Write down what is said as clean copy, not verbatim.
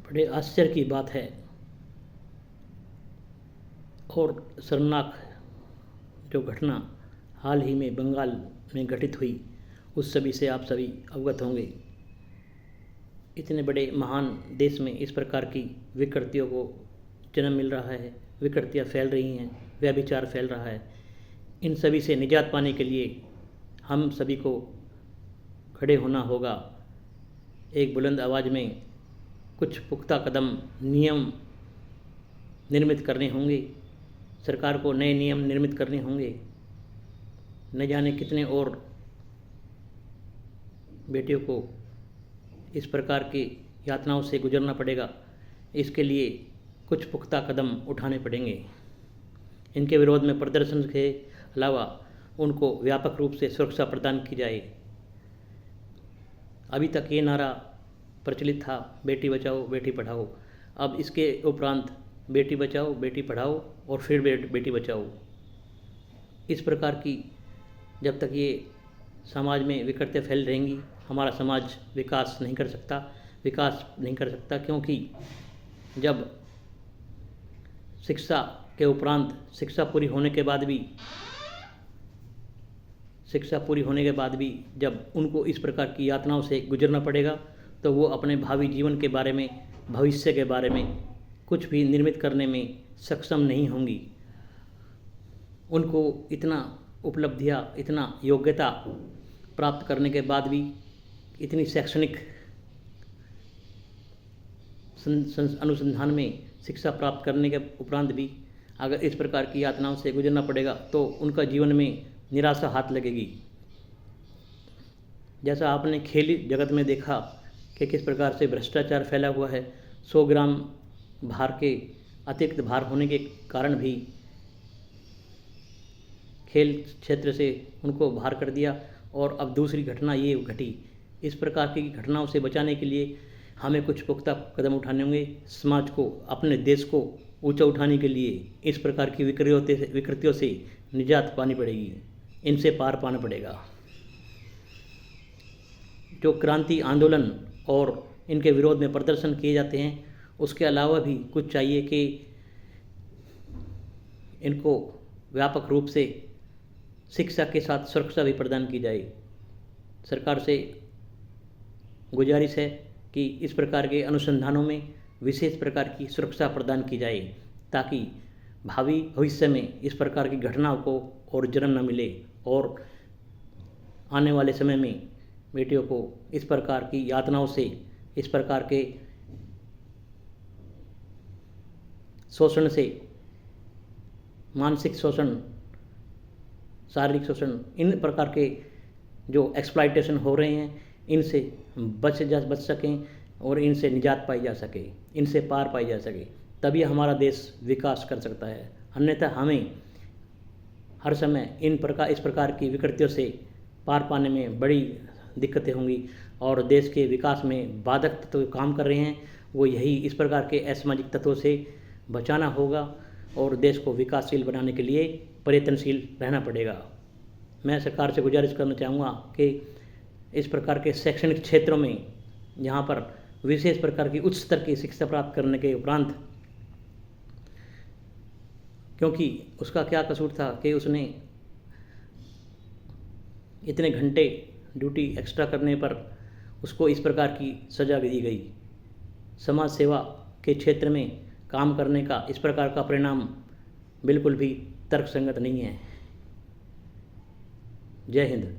बड़े आश्चर्य की बात है और शर्मनाक जो घटना हाल ही में बंगाल में घटित हुई उस सभी से आप सभी अवगत होंगे। इतने बड़े महान देश में इस प्रकार की विकृतियों को जन्म मिल रहा है, विकृतियाँ फैल रही हैं, व्यभिचार फैल रहा है। इन सभी से निजात पाने के लिए हम सभी को खड़े होना होगा। एक बुलंद आवाज़ में कुछ पुख्ता कदम, नियम निर्मित करने होंगे। सरकार को नए नियम निर्मित करने होंगे। न जाने कितने और बेटियों को इस प्रकार की यातनाओं से गुजरना पड़ेगा। इसके लिए कुछ पुख्ता कदम उठाने पड़ेंगे। इनके विरोध में प्रदर्शन के अलावा उनको व्यापक रूप से सुरक्षा प्रदान की जाए। अभी तक ये नारा प्रचलित था, बेटी बचाओ बेटी पढ़ाओ। अब इसके उपरांत बेटी बचाओ बेटी पढ़ाओ और फिर बेटी बचाओ। इस प्रकार की जब तक ये समाज में विकृतियाँ फैल रहेंगी, हमारा समाज विकास नहीं कर सकता। क्योंकि जब शिक्षा के उपरांत शिक्षा पूरी होने के बाद भी जब उनको इस प्रकार की यातनाओं से गुजरना पड़ेगा तो वो अपने भावी जीवन के बारे में, भविष्य के बारे में कुछ भी निर्मित करने में सक्षम नहीं होंगी। उनको इतना उपलब्धियाँ, इतना योग्यता प्राप्त करने के बाद भी, इतनी शैक्षणिक अनुसंधान में शिक्षा प्राप्त करने के उपरांत भी अगर इस प्रकार की यातनाओं से गुजरना पड़ेगा तो उनका जीवन में निराशा हाथ लगेगी। जैसा आपने खेल जगत में देखा कि किस प्रकार से भ्रष्टाचार फैला हुआ है। 100 ग्राम भार के अतिरिक्त भार होने के कारण भी खेल क्षेत्र से उनको बाहर कर दिया। और अब दूसरी घटना ये घटी। इस प्रकार की घटनाओं से बचाने के लिए हमें कुछ पुख्ता कदम उठाने होंगे। समाज को, अपने देश को ऊंचा उठाने के लिए इस प्रकार की विकृतियों से निजात पानी पड़ेगी। इनसे पार पाना पड़ेगा। जो क्रांति आंदोलन और इनके विरोध में प्रदर्शन किए जाते हैं, उसके अलावा भी कुछ चाहिए कि इनको व्यापक रूप से शिक्षा के साथ सुरक्षा भी प्रदान की जाए। सरकार से गुजारिश है कि इस प्रकार के अनुसंधानों में विशेष प्रकार की सुरक्षा प्रदान की जाए ताकि भावी भविष्य में इस प्रकार की घटनाओं को और जन्म न मिले और आने वाले समय में बेटियों को इस प्रकार की यातनाओं से, इस प्रकार के शोषण से, मानसिक शोषण, शारीरिक शोषण, इन प्रकार के जो एक्सप्लॉयटेशन हो रहे हैं, इनसे बच सकें और इनसे निजात पाई जा सके, इनसे पार पाई जा सके। तभी हमारा देश विकास कर सकता है। अन्यथा हमें हर समय इस प्रकार की विकृतियों से पार पाने में बड़ी दिक्कतें होंगी और देश के विकास में बाधक तत्व काम कर रहे हैं, वो यही इस प्रकार के असामाजिक तत्वों से बचाना होगा और देश को विकासशील बनाने के लिए प्रयत्नशील रहना पड़ेगा। मैं सरकार से गुजारिश करना चाहूँगा कि इस प्रकार के शैक्षणिक क्षेत्रों में, जहाँ पर विशेष प्रकार की उच्च स्तर की शिक्षा प्राप्त करने के उपरांत, क्योंकि उसका क्या कसूर था कि उसने इतने घंटे ड्यूटी एक्स्ट्रा करने पर उसको इस प्रकार की सजा दी गई। समाज सेवा के क्षेत्र में काम करने का इस प्रकार का परिणाम बिल्कुल भी तर्कसंगत नहीं है। जय हिंद।